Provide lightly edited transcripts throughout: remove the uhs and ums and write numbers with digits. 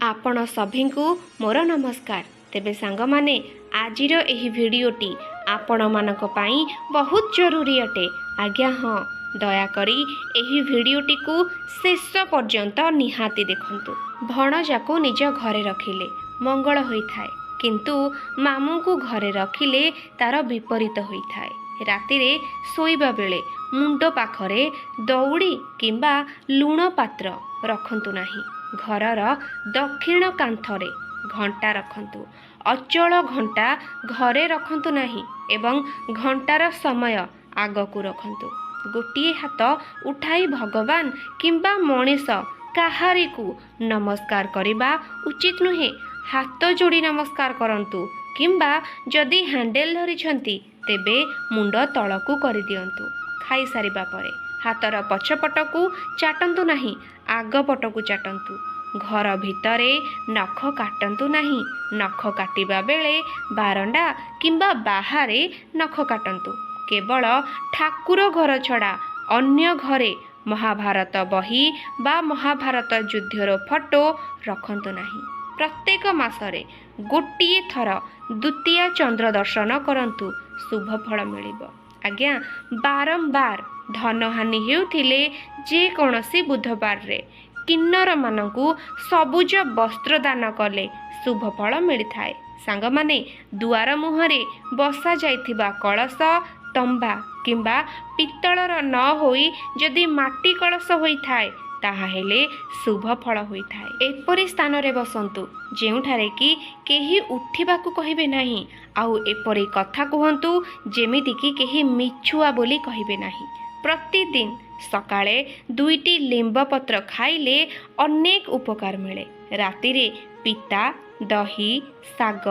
आपण सभिंकु मोर नमस्कार। तेबे सांग माने आजिर एही भिडियोटी आपण मानक पई बहुत जरूरी अटे। आज्ञा हाँ, दयाकरी एही भिडियोटी को शेष पर्यंत निहाती देखंतु। भणजा को निज घरे रखिले मंगल होइथाय, किंतु मामू को घरे रखिले तार विपरीत होइथाय। रातिरे शोइबा बेले मुंड पाखरे दौड़ी किंबा लुण पात्र रखंतु नाही। घरर दक्षिण कांथरे घंटा रखंतु। अचल घंटा घरे रखंतु नाही एवं घंटार समय आगकू रखंतु। गोटिए हाथ उठाई भगवान किंबा मनीष काहारी को नमस्कार करिबा उचित नुहे। हाथ जोड़ी नमस्कार करंतु किंबा जदि हैंडल धरिछंती तेबे मुंड तळकू करि दियंतु। खाई सारिबा परे हाथर पछपटकू चाटंतु नाही, आग पटकू चाटंतु। घर भितरे नख काटंतु नाही। नख काटिबा बेले बारंडा किंबा बाहारे नख काटंतु। केवल ठाकुर घर छड़ा अन्य घरे महाभारत बही बा महाभारत युद्धर फोटो रखंतु नाही। प्रत्येक मासरे गोटिए थर द्वितीय चंद्र दर्शन करंतु, शुभ फल मिलिबो। आज्ञा बारंबार धनहानि हेउथिले जे कोनसी बुधवार रे किन्नर मानकू सबुज वस्त्र दान कले शुभ फल मिलिथाए। सांग माने दुआर मुहरे बसा जाइथिबा कलश तंबा किंबा पित्तलर न होई जदि माटी कलश होइथाए ताहा हेले शुभ फल होइथाए। एपरि स्थान रे बसंतु जेउठारे कि केही उठिबाकू कहिबे नाही, आउ एपरि कथा कहंतु जेमिति कि केही मिछुआ बोली कहिबे नाही। प्रतिदिन सकाळे 2टी लिंब पत्र खाइले अनेक उपकार मिले। रातिरे पिता दही साग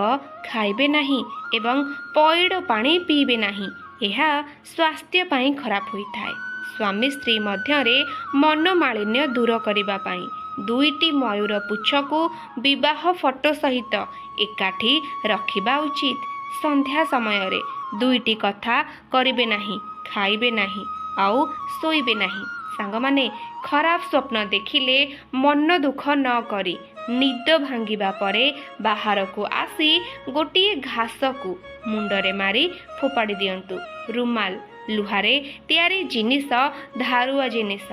खाइबे नाही एवं पइड पानी पीबे नाही, यह स्वास्थ्य पाई खराब होइथाए। स्वामी स्त्री मध्यरे मनोमालिन्य दूर करिबा पाई 2टी मयूर पुच्छ को विवाह फोटो सहित एकाठी रखिबा उचित। संध्या समय रे 2टी कथा करिबे नाही, खाइबे नाही आउ सोइबे नाही। सांग माने खराब स्वप्न देखिले मन दुख न करी निद भांगिबा परे बाहर को आसी गोटिए घास को मुंडरे मारी फोपाड़ी दियंतु। रुमाल लुहारे तैयारी जिनिस, धारुआ जिनिस,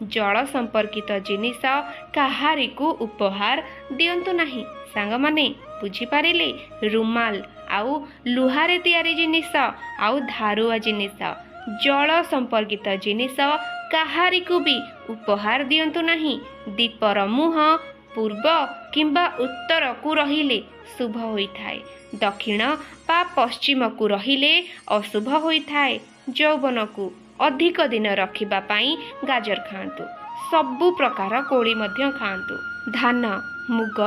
जल संपर्कित जिनिस काहारी को उपहार दियंतु नाही। सांग माने बुझी पारिले, रुमाल आउ लुहारे तैयारी जिनिस आउ धारुआ जिनिस, जल संपर्कित जिनिस काहारी को भी उपहार दियंतु नाही। दीपर मुह पूर्व किंबा उत्तर को रहिले शुभ होइथाए, दक्षिण बा पश्चिम को रहिले अशुभ होइथाए। यौवन को अधिक दिन रखिबा पाई गाजर खांतु। सबु प्रकार कोड़ी मध्य खांतु। धान मुग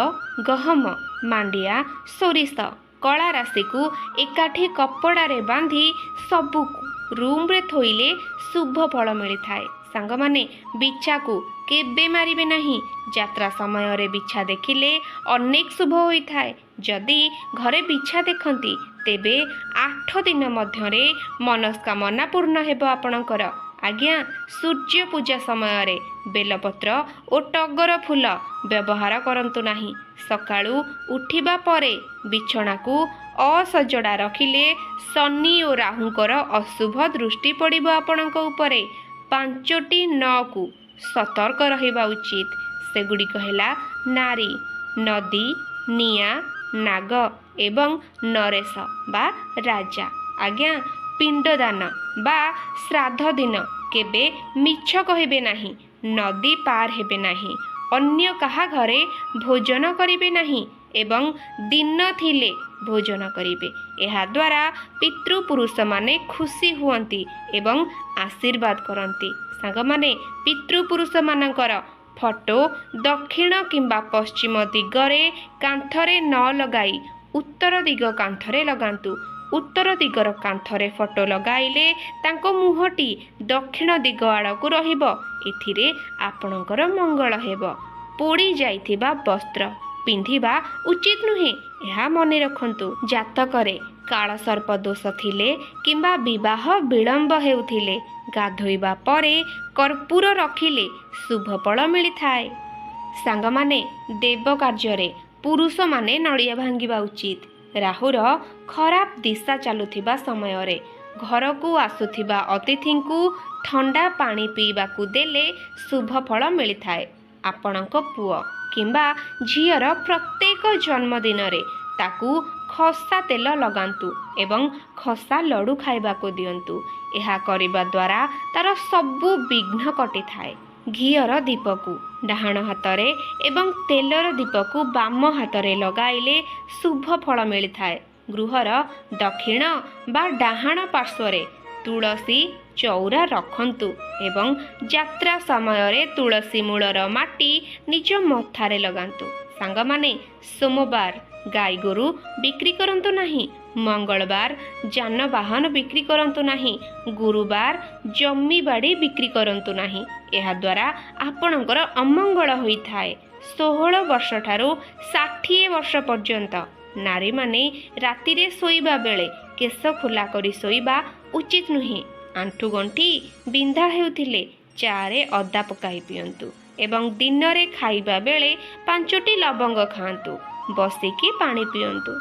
गहम मांडिया सोरिष कला राशि को एकाठी कपड़ा रे बांधी सबु रूम रे थोइले शुभ फल मिलिथाए। सांग माने बिछा को केबे मारिबे नाही। यात्रा समय रे बिछा देखिले अनेक शुभ होइथाए। जदि घरे बिछा देखंती तेबे 8 दिन मध्यरे मनस्कामना पूर्ण हेबो आपणकर। आज्ञा सूर्य पूजा समय रे बेलपत्र और टगर फूल व्यवहार करंतु नाही। सकाळू उठिबा परे बिछଣା को असजड़ा रखिले शनि और राहुंकर अशुभ दृष्टि पड़िबो आपणक उपरे। 5टी न को सतर्क रहिबा उचित। सेगुड़िक हेला नारी, नदी, निया, नाग एवं नरेश बा राजा। आज्ञा पिंडदान बा श्राद्ध दिन केबे मिछ कहिबे नाही। नदी पार हेबे नाही। अन्य कहा घरे भोजन करिबे नाही एवं दिन थिले भोजन करिबे। एहा द्वारा पितृपुरुष माने खुशी हुअंती एवं आशीर्वाद करंती। सांग माने पितृपुरुष मानकर फोटो दक्षिण किंबा पश्चिम दिगरे कांथरे न लगाई उत्तर दिग कांथरे लगांतु। उत्तर दिगर कांथरे फोटो लगाइले तांको मुहटी दक्षिण दिग आड़कू रहिबो। एथिरे आपणकर मंगल हेबो। पोड़ी जाइथिबा वस्त्र पिंधिबा उचित नुहे, यह मने रखंतु। जातकरे काल सर्प दोष थिले किंबा विवाह विलंब हेउथिले गाधोइबा परे कर्पूर रखिले शुभ फल मिलिथाए। ସାଙ୍ଗମାନେ, ଦେବ କାର୍ଯ୍ୟରେ ପୁରୁଷମାନେ ନଡ଼ିଆ ଭାଙ୍ଗିବା ଉଚିତ। ରାହୁର ଖରାପ ଦିଶା ଚାଲୁଥିବା ସମୟରେ ଘରକୁ ଆସୁଥିବା ଅତିଥିଙ୍କୁ ଥଣ୍ଡା ପାଣି ପିଇବାକୁ ଦେଲେ ଶୁଭ ଫଳ ମିଳିଥାଏ। ଆପଣଙ୍କ ପୁଅ କିମ୍ବା ଝିଅର ପ୍ରତ୍ୟେକ ଜନ୍ମଦିନରେ ତାକୁ ଖସା ତେଲ ଲଗାନ୍ତୁ ଏବଂ ଖସା ଲଡ଼ୁ ଖାଇବାକୁ ଦିଅନ୍ତୁ। ଏହା କରିବା ଦ୍ୱାରା ତାର ସବୁ ବିଘ୍ନ କଟିଥାଏ। ଘିଅର ଦୀପକୁ ଡାହାଣ ହାତରେ ଏବଂ ତେଲର ଦୀପକୁ ବାମ ହାତରେ ଲଗାଇଲେ ଶୁଭ ଫଳ ମିଳିଥାଏ। ଗୃହର ଦକ୍ଷିଣ ବା ଡାହାଣ ପାର୍ଶ୍ୱରେ ତୁଳସୀ ଚଉରା ରଖନ୍ତୁ ଏବଂ ଯାତ୍ରା ସମୟରେ ତୁଳସୀ ମୂଳର ମାଟି ନିଜ ମଥାରେ ଲଗାନ୍ତୁ। ସାଙ୍ଗମାନେ, ସୋମବାର ଗାଈ ଗୋରୁ ବିକ୍ରି କରନ୍ତୁ ନାହିଁ। ମଙ୍ଗଳବାର ଯାନବାହନ ବିକ୍ରି କରନ୍ତୁ ନାହିଁ। ଗୁରୁବାର ଜମିବାଡ଼ି ବିକ୍ରି କରନ୍ତୁ ନାହିଁ। ଏହାଦ୍ୱାରା ଆପଣଙ୍କର ଅମଙ୍ଗଳ ହୋଇଥାଏ। 16 ବର୍ଷଠାରୁ 60 ବର୍ଷ ପର୍ଯ୍ୟନ୍ତ ନାରୀମାନେ ରାତିରେ ଶୋଇବା ବେଳେ କେଶ ଖୋଲା କରି ଶୋଇବା ଉଚିତ ନୁହେଁ। ଆଣ୍ଠୁଗଣ୍ଠି ବିନ୍ଧା ହେଉଥିଲେ ଚାରେ ଅଦା ପକାଇ ପିଅନ୍ତୁ ଏବଂ ଦିନରେ ଖାଇବା ବେଳେ 5ଟି ଲବଙ୍ଗ ଖାଆନ୍ତୁ। ବସିକି ପାଣି ପିଅନ୍ତୁ।